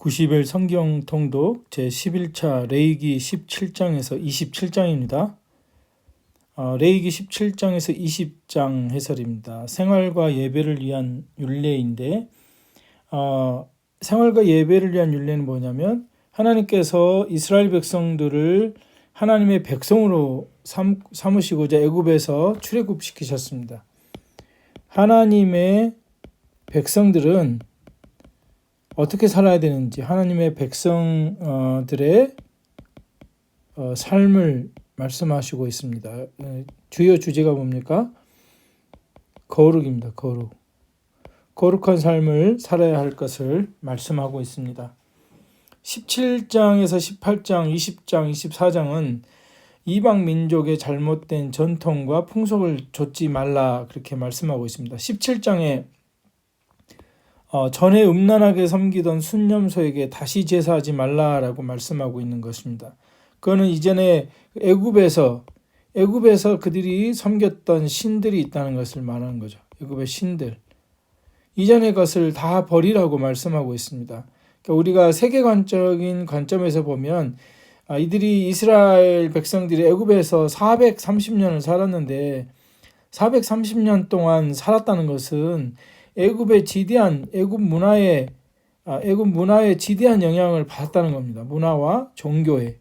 90일 성경 통독 제11차 레위기 17장에서 27장입니다. 레위기 17장에서 20장 해설입니다. 생활과 예배를 위한 율례인데 생활과 예배를 위한 율례는 뭐냐면 하나님께서 이스라엘 백성들을 하나님의 백성으로 삼으시고자 애굽에서 출애굽시키셨습니다. 하나님의 백성들은 어떻게 살아야 되는지 하나님의 백성들의 삶을 말씀하시고 있습니다. 주요 주제가 뭡니까? 거룩입니다. 거룩한 삶을 살아야 할 것을 말씀하고 있습니다. 17장에서 18장, 20장, 24장은 이방 민족의 잘못된 전통과 풍속을 좇지 말라 그렇게 말씀하고 있습니다. 17장에 전에 음란하게 섬기던 순념소에게 다시 제사하지 말라라고 말씀하고 있는 것입니다. 그거는 이전에 애굽에서 그들이 섬겼던 신들이 있다는 것을 말하는 거죠. 애굽의 신들. 이전의 것을 다 버리라고 말씀하고 있습니다. 그러니까 우리가 세계관적인 관점에서 보면 이들이 이스라엘 백성들이 애굽에서 430년을 살았는데 430년 동안 살았다는 것은 애굽 문화에 지대한 영향을 받았다는 겁니다. 문화와 종교에.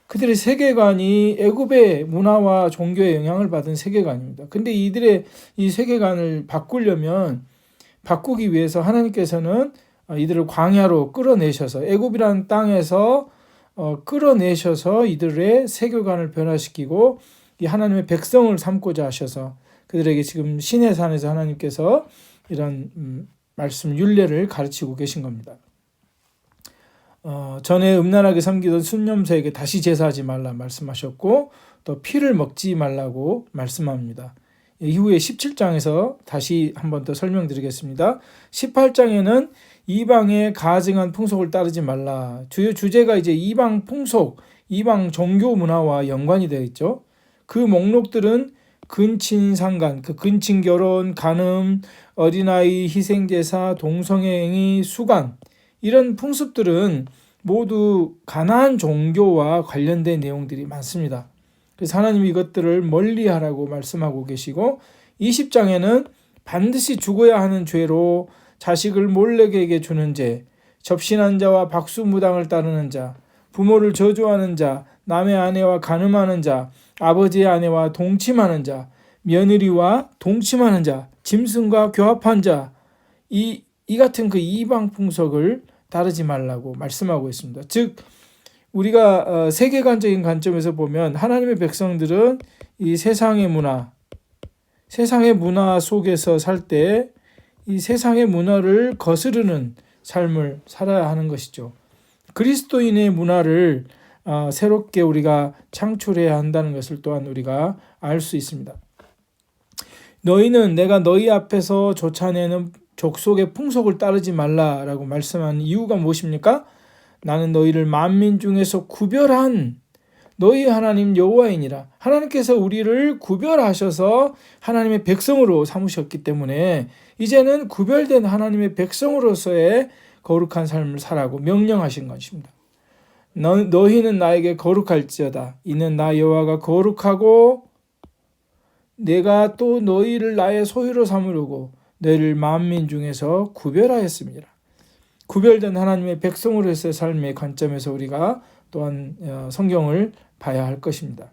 그들의 세계관이 애굽의 문화와 종교에 영향을 받은 세계관입니다. 근데 이들의 이 세계관을 바꾸기 위해서 하나님께서는 이들을 광야로 끌어내셔서 애굽이라는 땅에서 끌어내셔서 이들의 세계관을 변화시키고 이 하나님의 백성을 삼고자 하셔서 그들에게 지금 시내산에서 하나님께서 이런 말씀 율례를 가르치고 계신 겁니다. 전에 음란하게 섬기던 순념소에게 다시 제사하지 말라 말씀하셨고 또 피를 먹지 말라고 말씀합니다. 이후에 17장에서 다시 한 번 더 설명드리겠습니다. 18장에는 이방의 가증한 풍속을 따르지 말라. 주요 주제가 이제 이방 풍속, 이방 종교 문화와 연관이 되어 있죠. 그 목록들은 근친상간, 근친 결혼, 간음, 어린아이, 희생제사, 동성애행위, 수관 이런 풍습들은 모두 가나안 종교와 관련된 내용들이 많습니다. 그래서 하나님이 이것들을 멀리하라고 말씀하고 계시고 20장에는 반드시 죽어야 하는 죄로 자식을 몰래에게 주는 죄, 접신한 자와 박수무당을 따르는 자, 부모를 저주하는 자, 남의 아내와 간음하는 자, 아버지의 아내와 동침하는 자, 며느리와 동침하는 자, 짐승과 교합한 자, 이 같은 그 이방 풍속을 따르지 말라고 말씀하고 있습니다. 즉 우리가 세계관적인 관점에서 보면 하나님의 백성들은 이 세상의 문화 속에서 살 때 이 세상의 문화를 거스르는 삶을 살아야 하는 것이죠. 그리스도인의 문화를 새롭게 우리가 창출해야 한다는 것을 또한 우리가 알 수 있습니다. 너희는 내가 너희 앞에서 쫓아내는 족속의 풍속을 따르지 말라라고 말씀한 이유가 무엇입니까? 나는 너희를 만민 중에서 구별한 너희 하나님 여호와이니라. 하나님께서 우리를 구별하셔서 하나님의 백성으로 삼으셨기 때문에 이제는 구별된 하나님의 백성으로서의 거룩한 삶을 살라고 명령하신 것입니다. 너희는 나에게 거룩할지어다. 이는 나 여호와가 거룩하고 내가 또 너희를 나의 소유로 삼으려고 너희를 만민 중에서 구별하였습니다. 구별된 하나님의 백성으로서의 삶의 관점에서 우리가 또한 성경을 봐야 할 것입니다.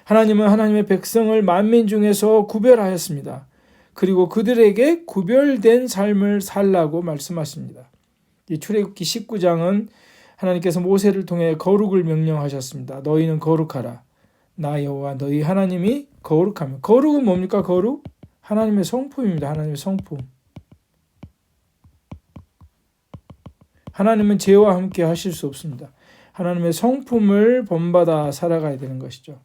하나님은 하나님의 백성을 만민 중에서 구별하였습니다. 그리고 그들에게 구별된 삶을 살라고 말씀하십니다. 이 출애굽기 19장은 하나님께서 모세를 통해 거룩을 명령하셨습니다. 너희는 거룩하라. 나 여호와 너희 하나님이 거룩하며. 거룩은 뭡니까? 거룩? 하나님의 성품입니다. 하나님의 성품. 하나님은 죄와 함께 하실 수 없습니다. 하나님의 성품을 본받아 살아가야 되는 것이죠.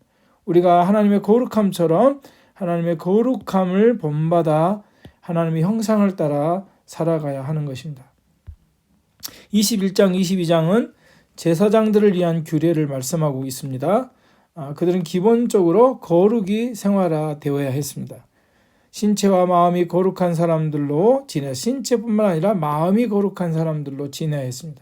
우리가 하나님의 거룩함처럼 하나님의 거룩함을 본받아 하나님의 형상을 따라 살아가야 하는 것입니다. 21장, 22장은 제사장들을 위한 규례를 말씀하고 있습니다. 그들은 기본적으로 거룩이 생활화되어야 했습니다. 신체와 마음이 거룩한 사람들로 신체뿐만 아니라 마음이 거룩한 사람들로 지내야 했습니다.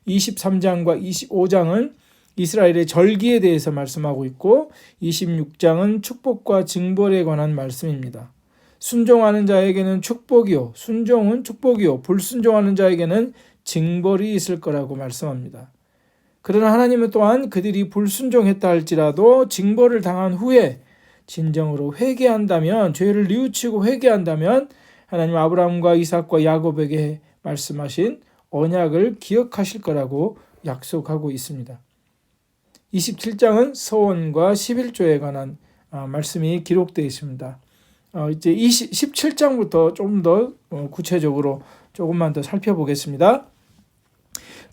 23장과 25장은 이스라엘의 절기에 대해서 말씀하고 있고 26장은 축복과 징벌에 관한 말씀입니다. 순종하는 자에게는 축복이요, 순종은 축복이요, 불순종하는 자에게는 징벌이 있을 거라고 말씀합니다. 그러나 하나님은 또한 그들이 불순종했다 할지라도 징벌을 당한 후에 진정으로 회개한다면, 죄를 뉘우치고 회개한다면 하나님 아브라함과 이삭과 야곱에게 말씀하신 언약을 기억하실 거라고 약속하고 있습니다. 27장은 서원과 11조에 관한 말씀이 기록되어 있습니다. 이제 17장부터 좀 더 구체적으로 조금만 더 살펴보겠습니다.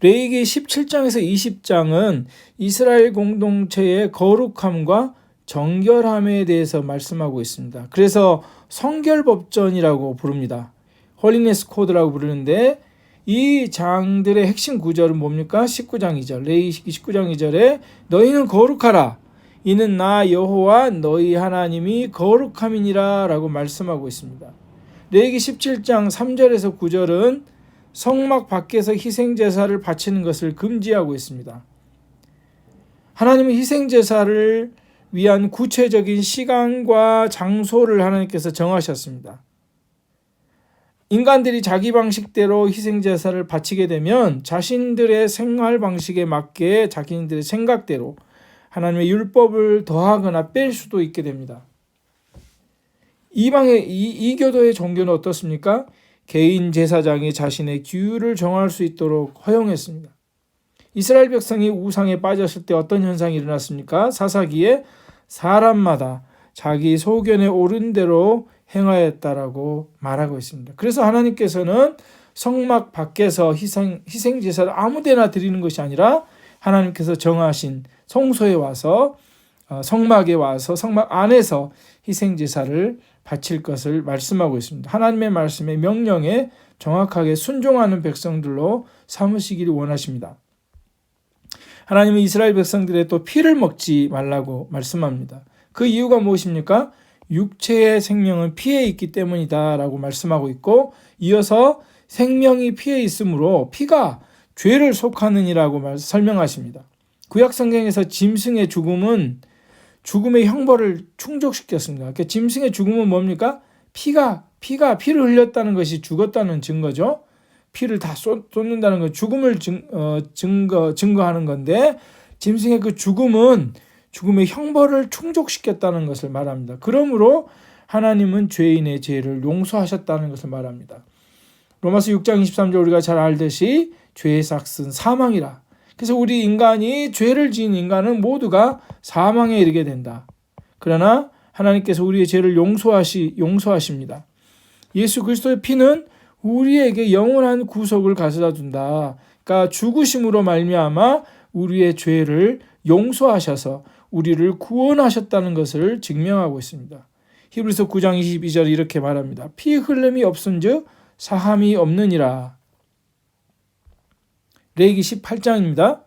레위기 17장에서 20장은 이스라엘 공동체의 거룩함과 정결함에 대해서 말씀하고 있습니다. 그래서 성결법전이라고 부릅니다. 홀리네스 코드라고 부르는데 이 장들의 핵심 구절은 뭡니까? 19장 2절, 레위기 19장 2절에 너희는 거룩하라. 이는 나 여호와 너희 하나님이 거룩함이니라 라고 말씀하고 있습니다. 레위기 17장 3절에서 9절은 성막 밖에서 희생제사를 바치는 것을 금지하고 있습니다. 하나님은 희생제사를 위한 구체적인 시간과 장소를 하나님께서 정하셨습니다. 인간들이 자기 방식대로 희생제사를 바치게 되면 자신들의 생활 방식에 맞게 자기들의 생각대로 하나님의 율법을 더하거나 뺄 수도 있게 됩니다. 이 교도의 종교는 어떻습니까? 개인 제사장이 자신의 규율을 정할 수 있도록 허용했습니다. 이스라엘 백성이 우상에 빠졌을 때 어떤 현상이 일어났습니까? 사사기에 사람마다 자기 소견에 옳은 대로 행하였다라고 말하고 있습니다. 그래서 하나님께서는 성막 밖에서 희생제사를 아무데나 드리는 것이 아니라 하나님께서 정하신 성소에 와서 성막에 와서 성막 안에서 희생제사를 바칠 것을 말씀하고 있습니다. 하나님의 말씀의 명령에 정확하게 순종하는 백성들로 삼으시기를 원하십니다. 하나님은 이스라엘 백성들의 또 피를 먹지 말라고 말씀합니다. 그 이유가 무엇입니까? 육체의 생명은 피에 있기 때문이다 라고 말씀하고 있고, 이어서 생명이 피에 있으므로 피가 죄를 속하느니라고 설명하십니다. 구약 성경에서 짐승의 죽음은 죽음의 형벌을 충족시켰습니다. 그러니까 짐승의 죽음은 뭡니까? 피를 흘렸다는 것이 죽었다는 증거죠. 피를 다 쏟는다는 건 죽음을 증거하는 건데, 짐승의 그 죽음은 죽음의 형벌을 충족시켰다는 것을 말합니다. 그러므로 하나님은 죄인의 죄를 용서하셨다는 것을 말합니다. 로마서 6장 23절 우리가 잘 알듯이 죄의 삭은 사망이라. 그래서 우리 인간이 죄를 지은 인간은 모두가 사망에 이르게 된다. 그러나 하나님께서 우리의 죄를 용서하십니다. 예수 그리스도의 피는 우리에게 영원한 구속을 가져다 준다. 그러니까 죽으심으로 말미암아 우리의 죄를 용서하셔서 우리를 구원하셨다는 것을 증명하고 있습니다. 히브리서 9장 22절 이렇게 말합니다. 피 흘림이 없은즉 사함이 없느니라. 레위기 18장입니다.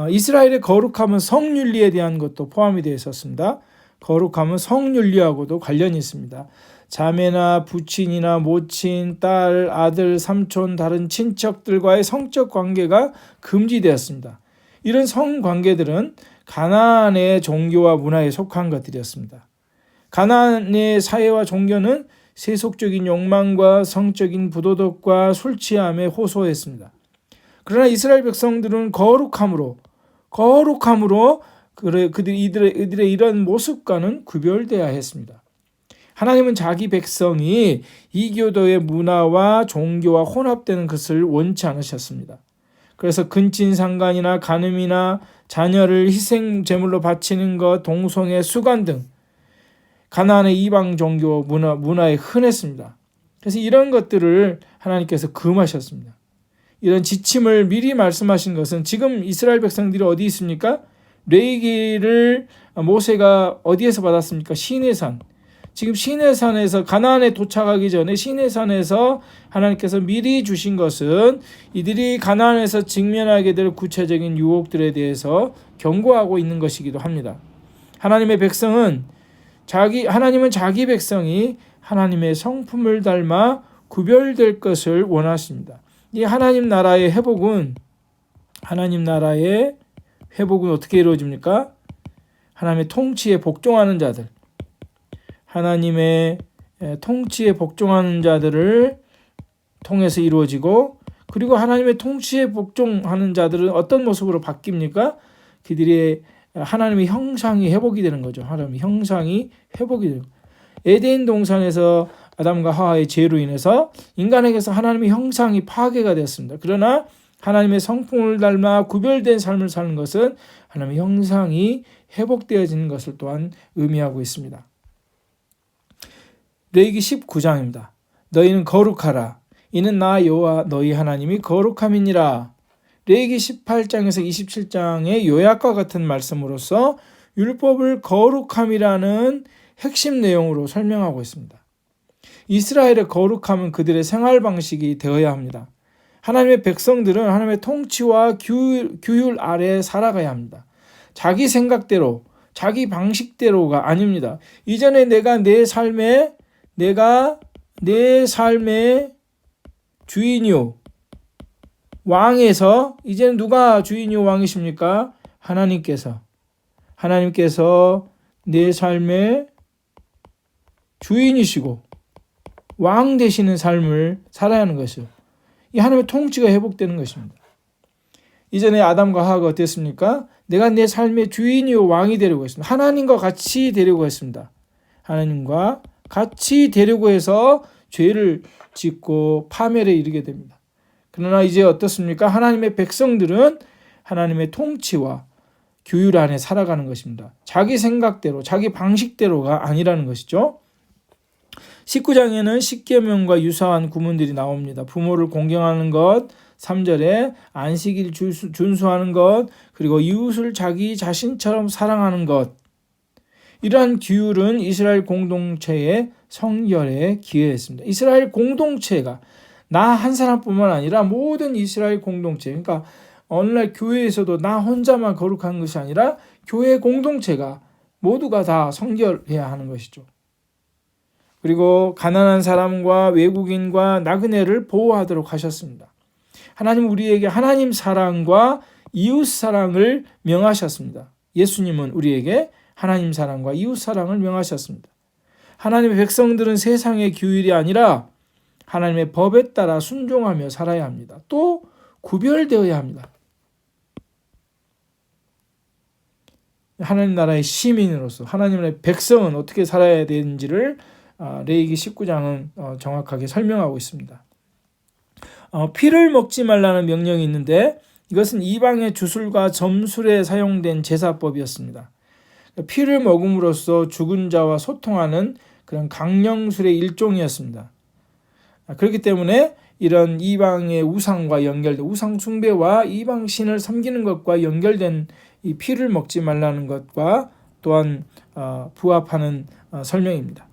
이스라엘의 거룩함은 성윤리에 대한 것도 포함이 되어 있었습니다. 거룩함은 성윤리하고도 관련이 있습니다. 자매나 부친이나 모친, 딸, 아들, 삼촌, 다른 친척들과의 성적 관계가 금지되었습니다. 이런 성관계들은 가나안의 종교와 문화에 속한 것들이었습니다. 가나안의 사회와 종교는 세속적인 욕망과 성적인 부도덕과 술 취함에 호소했습니다. 그러나 이스라엘 백성들은 거룩함으로 이들의 이런 모습과는 구별되어야 했습니다. 하나님은 자기 백성이 이교도의 문화와 종교와 혼합되는 것을 원치 않으셨습니다. 그래서 근친상간이나 간음이나 자녀를 희생 제물로 바치는 것, 동성애, 수간 등 가나안의 이방 종교 문화에 흔했습니다. 그래서 이런 것들을 하나님께서 금하셨습니다. 이런 지침을 미리 말씀하신 것은 지금 이스라엘 백성들이 어디 있습니까? 레위기를 모세가 어디에서 받았습니까? 시내산. 지금 시내산에서 가나안에 도착하기 전에 시내산에서 하나님께서 미리 주신 것은 이들이 가나안에서 직면하게 될 구체적인 유혹들에 대해서 경고하고 있는 것이기도 합니다. 하나님의 백성은 하나님은 자기 백성이 하나님의 성품을 닮아 구별될 것을 원하십니다. 이 하나님 나라의 회복은 어떻게 이루어집니까? 하나님의 통치에 복종하는 자들, 하나님의 통치에 복종하는 자들을 통해서 이루어지고, 그리고 하나님의 통치에 복종하는 자들은 어떤 모습으로 바뀝니까? 그들의 하나님의 형상이 회복이 되는 거죠. 하나님의 형상이 회복이 되는 거죠. 에덴 동산에서 아담과 하와의 죄로 인해서 인간에게서 하나님의 형상이 파괴가 되었습니다. 그러나 하나님의 성품을 닮아 구별된 삶을 사는 것은 하나님의 형상이 회복되어지는 것을 또한 의미하고 있습니다. 레위기 19장입니다. 너희는 거룩하라. 이는 나 여호와 너희 하나님이 거룩함이니라. 레위기 18장에서 27장의 요약과 같은 말씀으로서 율법을 거룩함이라는 핵심 내용으로 설명하고 있습니다. 이스라엘의 거룩함은 그들의 생활 방식이 되어야 합니다. 하나님의 백성들은 하나님의 통치와 규율 아래에 살아가야 합니다. 자기 생각대로, 자기 방식대로가 아닙니다. 이전에 내가 내 삶의 주인이요 왕에서 이제는 누가 주인이요 왕이십니까? 하나님께서 내 삶의 주인이시고 왕 되시는 삶을 살아야 하는 것이요. 이 하나님의 통치가 회복되는 것입니다. 이전에 아담과 하와가 어땠습니까? 내가 내 삶의 주인이요 왕이 되려고 했습니다. 하나님과 같이 되려고 했습니다. 하나님과 같이 되려고 해서 죄를 짓고 파멸에 이르게 됩니다. 그러나 이제 어떻습니까? 하나님의 백성들은 하나님의 통치와 규율 안에 살아가는 것입니다. 자기 생각대로, 자기 방식대로가 아니라는 것이죠. 19장에는 십계명과 유사한 구문들이 나옵니다. 부모를 공경하는 것, 3절에 안식일 준수하는 것, 그리고 이웃을 자기 자신처럼 사랑하는 것. 이러한 규율은 이스라엘 공동체의 성결에 기여했습니다. 이스라엘 공동체가 나 한 사람뿐만 아니라 모든 이스라엘 공동체, 그러니까 오늘날 교회에서도 나 혼자만 거룩한 것이 아니라 교회 공동체가 모두가 다 성결해야 하는 것이죠. 그리고 가난한 사람과 외국인과 나그네를 보호하도록 하셨습니다. 하나님 우리에게 하나님 사랑과 이웃 사랑을 명하셨습니다. 예수님은 우리에게 하나님 사랑과 이웃 사랑을 명하셨습니다. 하나님의 백성들은 세상의 규율이 아니라 하나님의 법에 따라 순종하며 살아야 합니다. 또 구별되어야 합니다. 하나님 나라의 시민으로서 하나님의 백성은 어떻게 살아야 되는지를 레위기 19장은 정확하게 설명하고 있습니다. 피를 먹지 말라는 명령이 있는데 이것은 이방의 주술과 점술에 사용된 제사법이었습니다. 피를 먹음으로써 죽은 자와 소통하는 그런 강령술의 일종이었습니다. 그렇기 때문에 이런 이방의 우상과 연결된 우상 숭배와 이방 신을 섬기는 것과 연결된 이 피를 먹지 말라는 것과 또한 부합하는 설명입니다.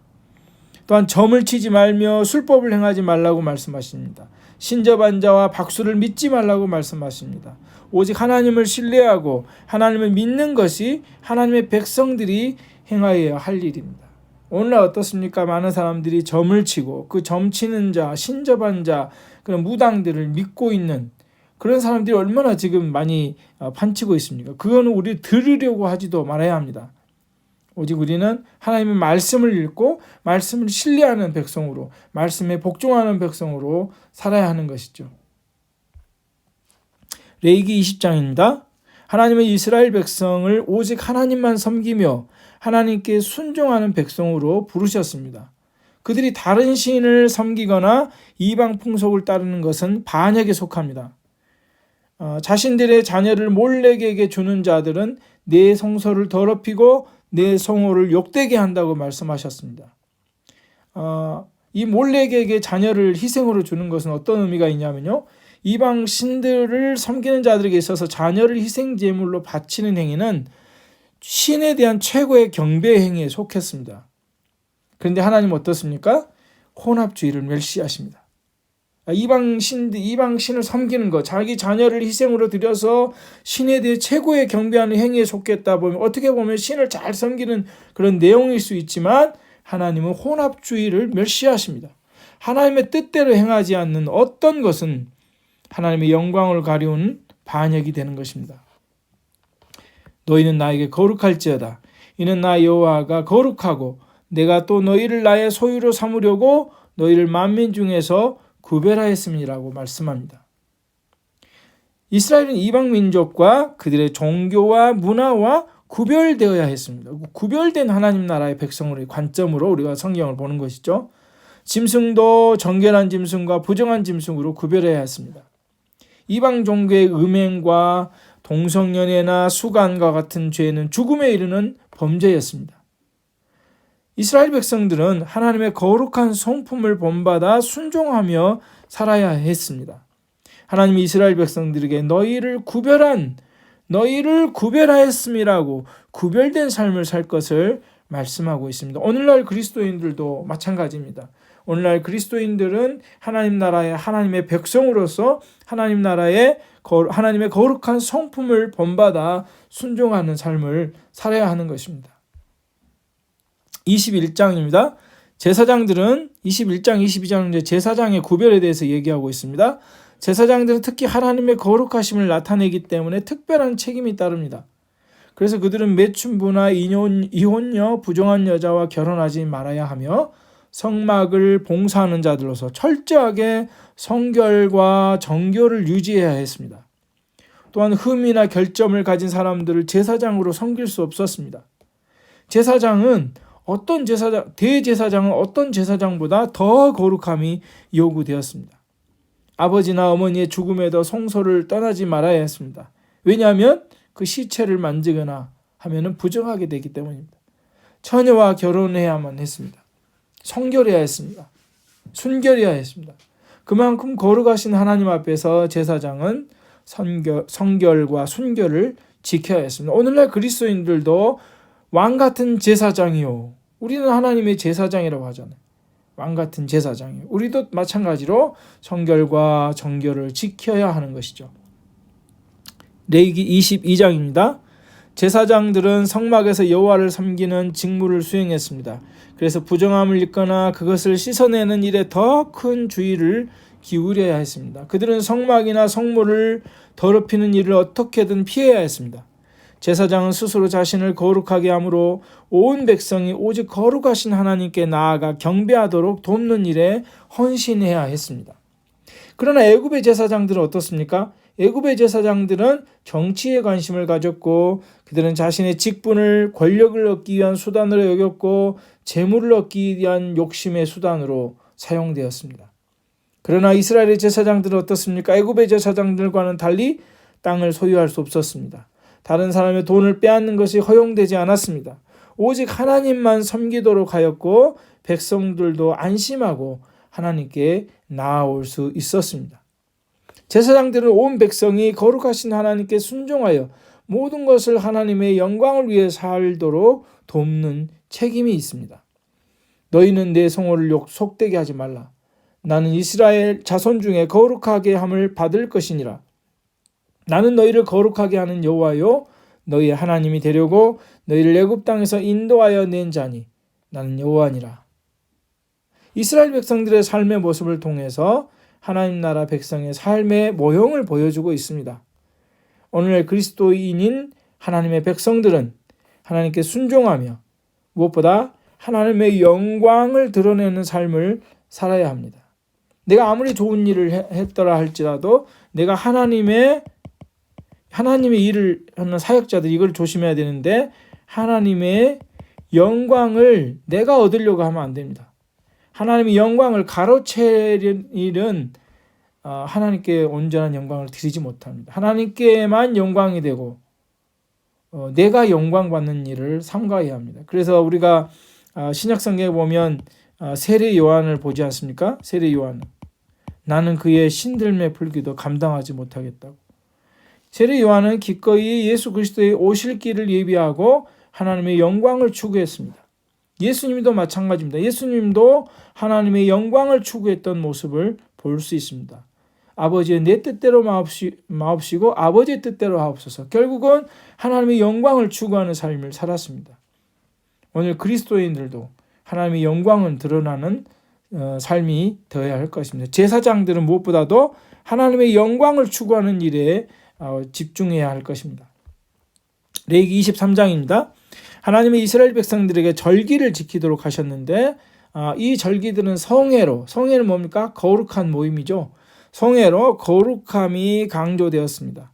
또한 점을 치지 말며 술법을 행하지 말라고 말씀하십니다. 신접한 자와 박수를 믿지 말라고 말씀하십니다. 오직 하나님을 신뢰하고 하나님을 믿는 것이 하나님의 백성들이 행하여야 할 일입니다. 오늘날 어떻습니까? 많은 사람들이 점을 치고 그 점 치는 자, 신접한 자, 그런 무당들을 믿고 있는 그런 사람들이 얼마나 지금 많이 판치고 있습니까? 그거는 우리 들으려고 하지도 말아야 합니다. 오직 우리는 하나님의 말씀을 읽고 말씀을 신뢰하는 백성으로, 말씀에 복종하는 백성으로 살아야 하는 것이죠. 레위기 20장입니다. 하나님은 이스라엘 백성을 오직 하나님만 섬기며 하나님께 순종하는 백성으로 부르셨습니다. 그들이 다른 신을 섬기거나 이방 풍속을 따르는 것은 반역에 속합니다. 자신들의 자녀를 몰렉에게 주는 자들은 내 성소를 더럽히고 내 성호를 욕되게 한다고 말씀하셨습니다. 이 몰렉에게 자녀를 희생으로 주는 것은 어떤 의미가 있냐면요. 이방 신들을 섬기는 자들에게 있어서 자녀를 희생 제물로 바치는 행위는 신에 대한 최고의 경배 행위에 속했습니다. 그런데 하나님은 어떻습니까? 혼합주의를 멸시하십니다. 이방신을 섬기는 것, 자기 자녀를 희생으로 드려서 신에 대해 최고의 경배하는 행위에 속했다 보면 어떻게 보면 신을 잘 섬기는 그런 내용일 수 있지만 하나님은 혼합주의를 멸시하십니다. 하나님의 뜻대로 행하지 않는 어떤 것은 하나님의 영광을 가리우는 반역이 되는 것입니다. 너희는 나에게 거룩할지어다. 이는 나 여호와가 거룩하고 내가 또 너희를 나의 소유로 삼으려고 너희를 만민 중에서 구별하였음이라고 말씀합니다. 이스라엘은 이방 민족과 그들의 종교와 문화와 구별되어야 했습니다. 구별된 하나님 나라의 백성으로의 관점으로 우리가 성경을 보는 것이죠. 짐승도 정결한 짐승과 부정한 짐승으로 구별해야 했습니다. 이방 종교의 음행과 동성연애나 수간과 같은 죄는 죽음에 이르는 범죄였습니다. 이스라엘 백성들은 하나님의 거룩한 성품을 본받아 순종하며 살아야 했습니다. 하나님이 이스라엘 백성들에게 너희를 구별하였음이라고 구별된 삶을 살 것을 말씀하고 있습니다. 오늘날 그리스도인들도 마찬가지입니다. 오늘날 그리스도인들은 하나님 나라의 하나님의 백성으로서 하나님의 거룩한 성품을 본받아 순종하는 삶을 살아야 하는 것입니다. 21장입니다. 제사장들은 21장, 22장 제사장의 구별에 대해서 얘기하고 있습니다. 제사장들은 특히 하나님의 거룩하심을 나타내기 때문에 특별한 책임이 따릅니다. 그래서 그들은 매춘부나 이혼녀, 부정한 여자와 결혼하지 말아야 하며 성막을 봉사하는 자들로서 철저하게 성결과 정교를 유지해야 했습니다. 또한 흠이나 결점을 가진 사람들을 제사장으로 섬길 수 없었습니다. 대제사장은 어떤 제사장보다 더 거룩함이 요구되었습니다. 아버지나 어머니의 죽음에도 성소를 떠나지 말아야 했습니다. 왜냐하면 그 시체를 만지거나 하면 부정하게 되기 때문입니다. 처녀와 결혼해야만 했습니다. 성결해야 했습니다. 순결해야 했습니다. 그만큼 거룩하신 하나님 앞에서 제사장은 성결과 순결을 지켜야 했습니다. 오늘날 그리스도인들도 왕같은 제사장이요. 우리는 하나님의 제사장이라고 하잖아요. 왕같은 제사장이요. 우리도 마찬가지로 성결과 정결을 지켜야 하는 것이죠. 레위기 22장입니다. 제사장들은 성막에서 여호와를 섬기는 직무를 수행했습니다. 그래서 부정함을 입거나 그것을 씻어내는 일에 더 큰 주의를 기울여야 했습니다. 그들은 성막이나 성물을 더럽히는 일을 어떻게든 피해야 했습니다. 제사장은 스스로 자신을 거룩하게 함으로 온 백성이 오직 거룩하신 하나님께 나아가 경배하도록 돕는 일에 헌신해야 했습니다. 그러나 애굽의 제사장들은 어떻습니까? 애굽의 제사장들은 정치에 관심을 가졌고 그들은 자신의 직분을 권력을 얻기 위한 수단으로 여겼고 재물을 얻기 위한 욕심의 수단으로 사용되었습니다. 그러나 이스라엘의 제사장들은 어떻습니까? 애굽의 제사장들과는 달리 땅을 소유할 수 없었습니다. 다른 사람의 돈을 빼앗는 것이 허용되지 않았습니다. 오직 하나님만 섬기도록 하였고 백성들도 안심하고 하나님께 나아올 수 있었습니다. 제사장들은 온 백성이 거룩하신 하나님께 순종하여 모든 것을 하나님의 영광을 위해 살도록 돕는 책임이 있습니다. 너희는 내 성호를 속되게 하지 말라. 나는 이스라엘 자손 중에 거룩하게 함을 받을 것이니라. 나는 너희를 거룩하게 하는 여호와요 너희의 하나님이 되려고 너희를 애굽 땅에서 인도하여 낸 자니 나는 여호와니라. 이스라엘 백성들의 삶의 모습을 통해서 하나님 나라 백성의 삶의 모형을 보여주고 있습니다. 오늘날 그리스도인인 하나님의 백성들은 하나님께 순종하며 무엇보다 하나님의 영광을 드러내는 삶을 살아야 합니다. 내가 아무리 좋은 일을 했더라 할지라도 내가 하나님의 일을 하는 사역자들 이걸 조심해야 되는데 하나님의 영광을 내가 얻으려고 하면 안 됩니다. 하나님의 영광을 가로채는 일은 하나님께 온전한 영광을 드리지 못합니다. 하나님께만 영광이 되고 내가 영광 받는 일을 삼가해야 합니다. 그래서 우리가 신약성경에 보면 세례 요한을 보지 않습니까? 세례 요한 나는 그의 신들매 풀기도 감당하지 못하겠다고. 세례 요한은 기꺼이 예수 그리스도의 오실 길을 예비하고 하나님의 영광을 추구했습니다. 예수님도 마찬가지입니다. 예수님도 하나님의 영광을 추구했던 모습을 볼 수 있습니다. 아버지의 내 뜻대로 마옵시고 아버지의 뜻대로 하옵소서. 결국은 하나님의 영광을 추구하는 삶을 살았습니다. 오늘 그리스도인들도 하나님의 영광은 드러나는 삶이 되어야 할 것입니다. 제사장들은 무엇보다도 하나님의 영광을 추구하는 일에 집중해야 할 것입니다. 레위기 23장입니다. 하나님의 이스라엘 백성들에게 절기를 지키도록 하셨는데 이 절기들은 성회는 뭡니까? 거룩한 모임이죠. 성회로 거룩함이 강조되었습니다.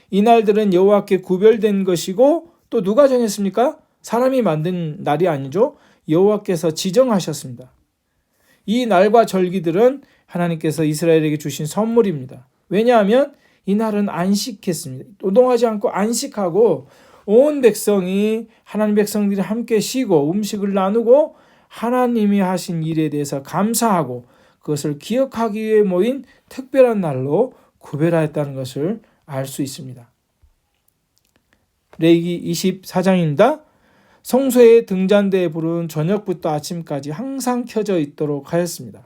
이 날들은 여호와께 구별된 것이고 또 누가 정했습니까? 사람이 만든 날이 아니죠. 여호와께서 지정하셨습니다. 이 날과 절기들은 하나님께서 이스라엘에게 주신 선물입니다. 왜냐하면 이 날은 안식했습니다. 노동하지 않고 안식하고 온 백성이 하나님 백성들이 함께 쉬고 음식을 나누고 하나님이 하신 일에 대해서 감사하고 그것을 기억하기 위해 모인 특별한 날로 구별하였다는 것을 알 수 있습니다. 레위기 24장입니다. 성소의 등잔대에 불은 저녁부터 아침까지 항상 켜져 있도록 하였습니다.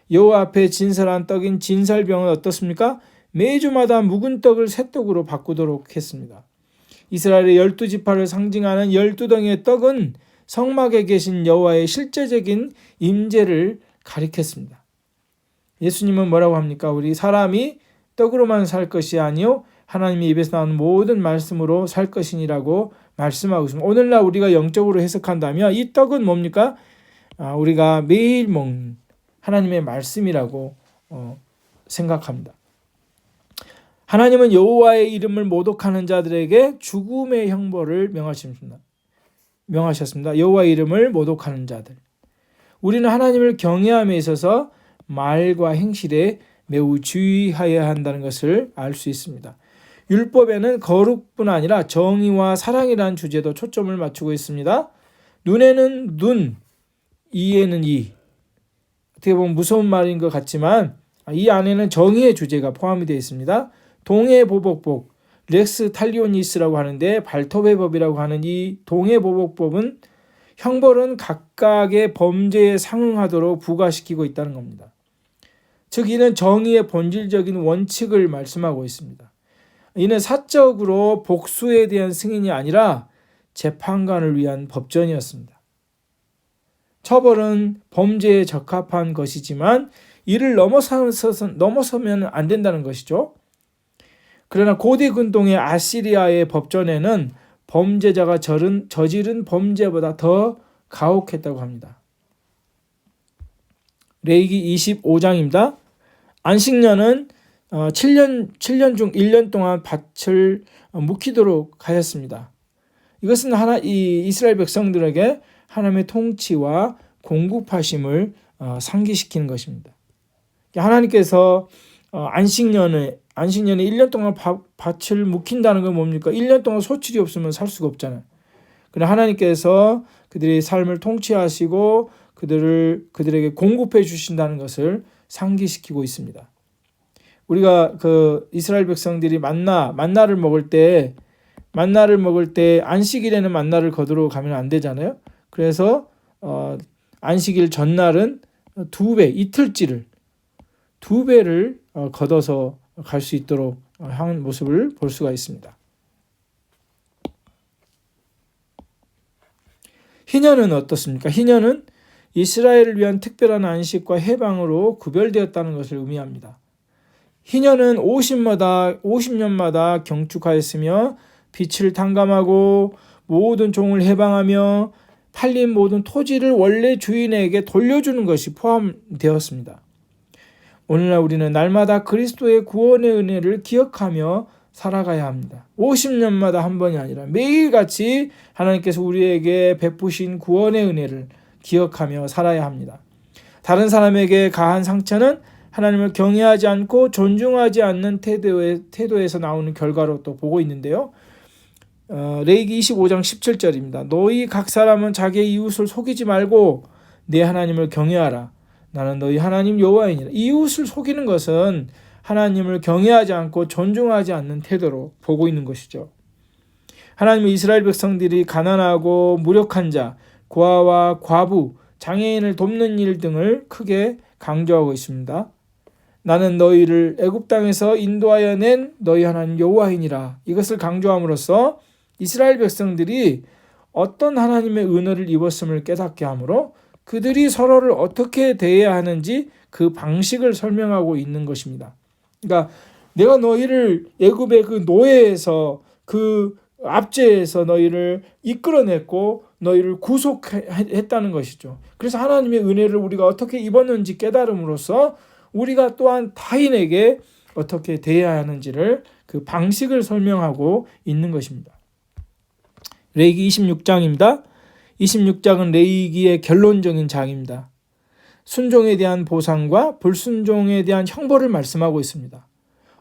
여호와 앞에 진설한 떡인 진설병은 어떻습니까? 매주마다 묵은 떡을 새 떡으로 바꾸도록 했습니다. 이스라엘의 12지파를 상징하는 12덩이의 떡은 성막에 계신 여호와의 실제적인 임재를 가리켰습니다. 예수님은 뭐라고 합니까? 우리 사람이 떡으로만 살 것이 아니요 하나님의 입에서 나오는 모든 말씀으로 살 것이니라고 말씀하고 있습니다. 오늘날 우리가 영적으로 해석한다면 이 떡은 뭡니까? 우리가 매일 먹는 하나님의 말씀이라고 생각합니다. 하나님은 여호와의 이름을 모독하는 자들에게 죽음의 형벌을 명하셨습니다. 여호와의 이름을 모독하는 자들. 우리는 하나님을 경외함에 있어서 말과 행실에 매우 주의해야 한다는 것을 알 수 있습니다. 율법에는 거룩뿐 아니라 정의와 사랑이라는 주제도 초점을 맞추고 있습니다. 눈에는 눈, 이에는 이. 어떻게 보면 무서운 말인 것 같지만 이 안에는 정의의 주제가 포함이 되어 있습니다. 동해보복법, 렉스 탈리오니스라고 하는데 발톱의 법이라고 하는 이 동해보복법은 형벌은 각각의 범죄에 상응하도록 부과시키고 있다는 겁니다. 즉 이는 정의의 본질적인 원칙을 말씀하고 있습니다. 이는 사적으로 복수에 대한 승인이 아니라 재판관을 위한 법전이었습니다. 처벌은 범죄에 적합한 것이지만 이를 넘어서면 안 된다는 것이죠. 그러나 고대 근동의 아시리아의 법전에는 범죄자가 저지른 범죄보다 더 가혹했다고 합니다. 레위기 25장입니다. 안식년은 7년 중 1년 동안 밭을 묵히도록 하였습니다. 이것은 이스라엘 백성들에게 하나님의 통치와 공급하심을 상기시키는 것입니다. 하나님께서 안식년에 1년 동안 밭을 묵힌다는 건 뭡니까? 1년 동안 소출이 없으면 살 수가 없잖아요. 그러나 하나님께서 그들의 삶을 통치하시고 그들에게 공급해 주신다는 것을 상기시키고 있습니다. 우리가 이스라엘 백성들이 만나를 먹을 때 안식일에는 만나를 거두러 가면 안 되잖아요. 그래서 안식일 전날은 2배, 이틀치를 2배를 걷어서 갈 수 있도록 하는 모습을 볼 수가 있습니다. 희년은 어떻습니까? 희년은 이스라엘을 위한 특별한 안식과 해방으로 구별되었다는 것을 의미합니다. 희년은 50년마다 경축하였으며 빛을 탕감하고 모든 종을 해방하며 팔린 모든 토지를 원래 주인에게 돌려주는 것이 포함되었습니다. 오늘날 우리는 날마다 그리스도의 구원의 은혜를 기억하며 살아가야 합니다. 50년마다 한 번이 아니라 매일같이 하나님께서 우리에게 베푸신 구원의 은혜를 기억하며 살아야 합니다. 다른 사람에게 가한 상처는 하나님을 경외하지 않고 존중하지 않는 태도에서 나오는 결과로 또 보고 있는데요. 레위기 25장 17절입니다. 너희 각 사람은 자기의 이웃을 속이지 말고 내 하나님을 경외하라. 나는 너희 하나님 여호와이니라. 이웃을 속이는 것은 하나님을 경외하지 않고 존중하지 않는 태도로 보고 있는 것이죠. 하나님은 이스라엘 백성들이 가난하고 무력한 자, 고아와 과부, 장애인을 돕는 일 등을 크게 강조하고 있습니다. 나는 너희를 애굽 땅에서 인도하여 낸 너희 하나님 여호와이니라. 이것을 강조함으로써 이스라엘 백성들이 어떤 하나님의 은혜를 입었음을 깨닫게 하므로 그들이 서로를 어떻게 대해야 하는지 그 방식을 설명하고 있는 것입니다. 그러니까 내가 너희를 애굽의 그 노예에서 그 압제에서 너희를 이끌어냈고 너희를 구속했다는 것이죠. 그래서 하나님의 은혜를 우리가 어떻게 입었는지 깨달음으로써 우리가 또한 타인에게 어떻게 대해야 하는지를 그 방식을 설명하고 있는 것입니다. 레위기 26장입니다. 26장은 레위기의 결론적인 장입니다. 순종에 대한 보상과 불순종에 대한 형벌을 말씀하고 있습니다.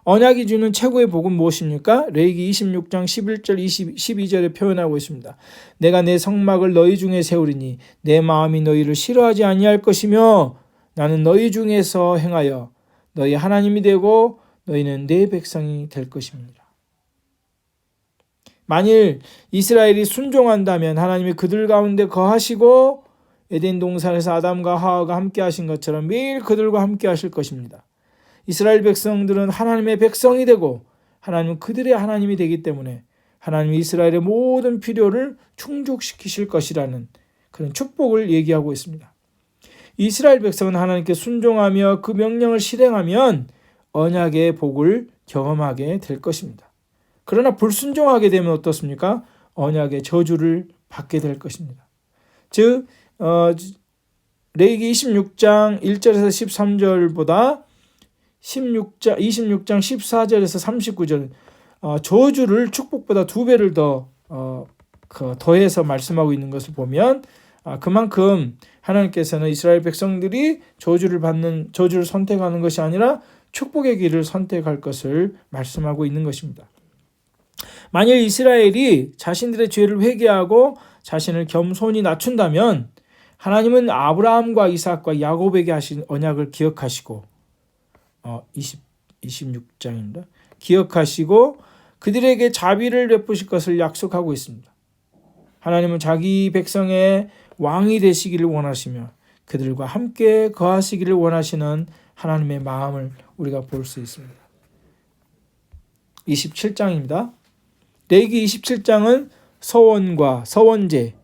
언약이 주는 최고의 복은 무엇입니까? 레위기 26장 11절 12절에 표현하고 있습니다. 내가 내 성막을 너희 중에 세우리니 내 마음이 너희를 싫어하지 아니할 것이며 나는 너희 중에서 행하여 너희 하나님이 되고 너희는 내 백성이 될 것입니다. 만일 이스라엘이 순종한다면 하나님이 그들 가운데 거하시고 에덴 동산에서 아담과 하와가 함께 하신 것처럼 매일 그들과 함께 하실 것입니다. 이스라엘 백성들은 하나님의 백성이 되고 하나님은 그들의 하나님이 되기 때문에 하나님이 이스라엘의 모든 필요를 충족시키실 것이라는 그런 축복을 얘기하고 있습니다. 이스라엘 백성은 하나님께 순종하며 그 명령을 실행하면 언약의 복을 경험하게 될 것입니다. 그러나 불순종하게 되면 어떻습니까? 언약의 저주를 받게 될 것입니다. 즉 레위기 26장 1절에서 13절보다 26장 14절에서 39절 저주를 축복보다 2배를 더해서 말씀하고 있는 것을 보면 그만큼 하나님께서는 이스라엘 백성들이 저주를 선택하는 것이 아니라 축복의 길을 선택할 것을 말씀하고 있는 것입니다. 만일 이스라엘이 자신들의 죄를 회개하고 자신을 겸손히 낮춘다면 하나님은 아브라함과 이삭과 야곱에게 하신 언약을 기억하시고 26장입니다. 기억하시고 그들에게 자비를 베푸실 것을 약속하고 있습니다. 하나님은 자기 백성의 왕이 되시기를 원하시며 그들과 함께 거하시기를 원하시는 하나님의 마음을 우리가 볼 수 있습니다. 27장입니다. 레위기 27장은 서원과 서원제,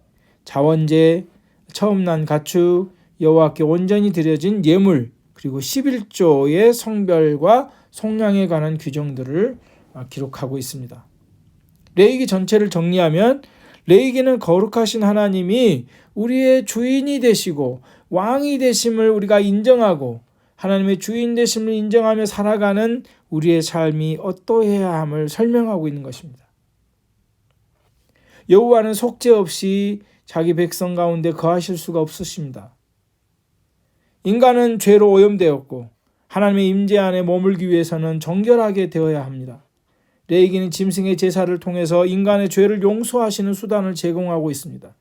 자원제, 처음 난 가축, 여호와께 온전히 드려진 예물, 그리고 11조의 성별과 속량에 관한 규정들을 기록하고 있습니다. 레위기 전체를 정리하면 레위기는 거룩하신 하나님이 우리의 주인이 되시고 왕이 되심을 우리가 인정하고 하나님의 주인 되심을 인정하며 살아가는 우리의 삶이 어떠해야 함을 설명하고 있는 것입니다. 여호와는 속죄 없이 자기 백성 가운데 거하실 수가 없으십니다. 인간은 죄로 오염되었고 하나님의 임재 안에 머물기 위해서는 정결하게 되어야 합니다. 레위기는 짐승의 제사를 통해서 인간의 죄를 용서하시는 수단을 제공하고 있습니다.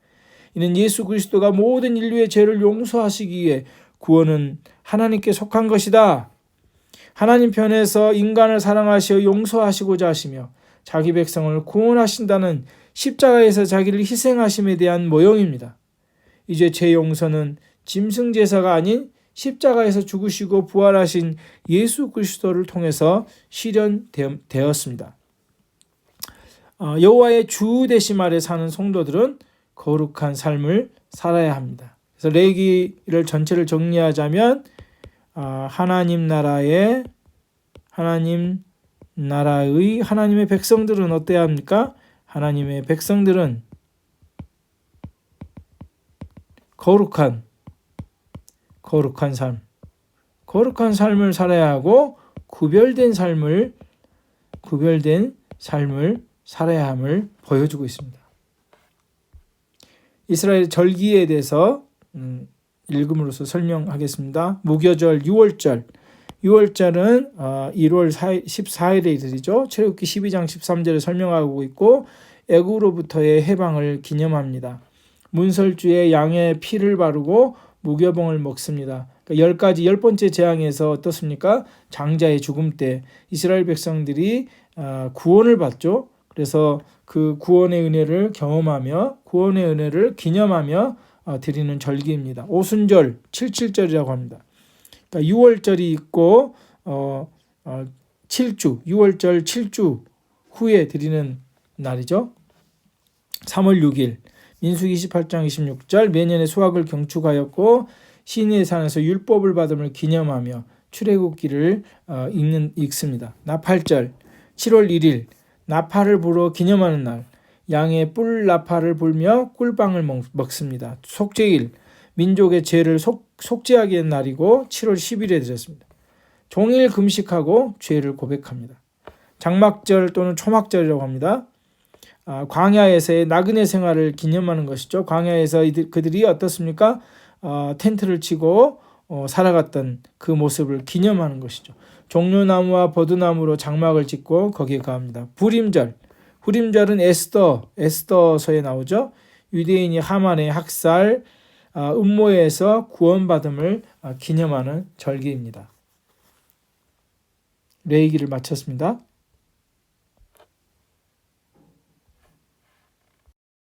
이는 예수 그리스도가 모든 인류의 죄를 용서하시기 위해 구원은 하나님께 속한 것이다. 하나님 편에서 인간을 사랑하시어 용서하시고자 하시며 자기 백성을 구원하신다는 십자가에서 자기를 희생하심에 대한 모형입니다. 이제 죄 용서는 짐승 제사가 아닌 십자가에서 죽으시고 부활하신 예수 그리스도를 통해서 실현되었습니다. 여호와의 주 되심 아래 사는 성도들은 거룩한 삶을 살아야 합니다. 그래서 레위기를 전체를 정리하자면 하나님 나라의 하나님의 백성들은 어때야 합니까? 하나님의 백성들은 거룩한 삶을 살아야 하고 구별된 삶을 살아야 함을 보여주고 있습니다. 이스라엘 절기에 대해서 읽음으로써 설명하겠습니다. 무교절 6월절. 6월절은 1월 14일에 이르죠. 출애굽기 12장 13절에 설명하고 있고 애굽으로부터의 해방을 기념합니다. 문설주에 양의 피를 바르고 무교봉을 먹습니다. 그러니까 10번째 재앙에서 어떻습니까? 장자의 죽음 때 이스라엘 백성들이 구원을 받죠. 그래서 그 구원의 은혜를 경험하며 구원의 은혜를 기념하며 드리는 절기입니다. 오순절 77절이라고 합니다. 그러니까 6월절이 있고 7주 6월절 7주 후에 드리는 날이죠. 3월 6일 민수기 28장 26절 매년의 수확을 경축하였고 시내의 산에서 율법을 받음을 기념하며 출애굽기를 읽습니다. 나팔절 7월 1일 나팔을 불어 기념하는 날 양의 뿔 나팔을 불며 꿀빵을 먹습니다. 속죄일 민족의 죄를 속죄하기 위한 날이고 7월 10일에 드렸습니다. 종일 금식하고 죄를 고백합니다. 장막절 또는 초막절이라고 합니다. 광야에서의 나그네 생활을 기념하는 것이죠. 광야에서 그들이 어떻습니까? 텐트를 치고 살아갔던 그 모습을 기념하는 것이죠. 종려나무와 버드나무로 장막을 짓고 거기에 거합니다. 후림절은 에스더서에 나오죠. 유대인이 하만의 학살, 음모에서 구원받음을 기념하는 절기입니다. 레위기를 마쳤습니다.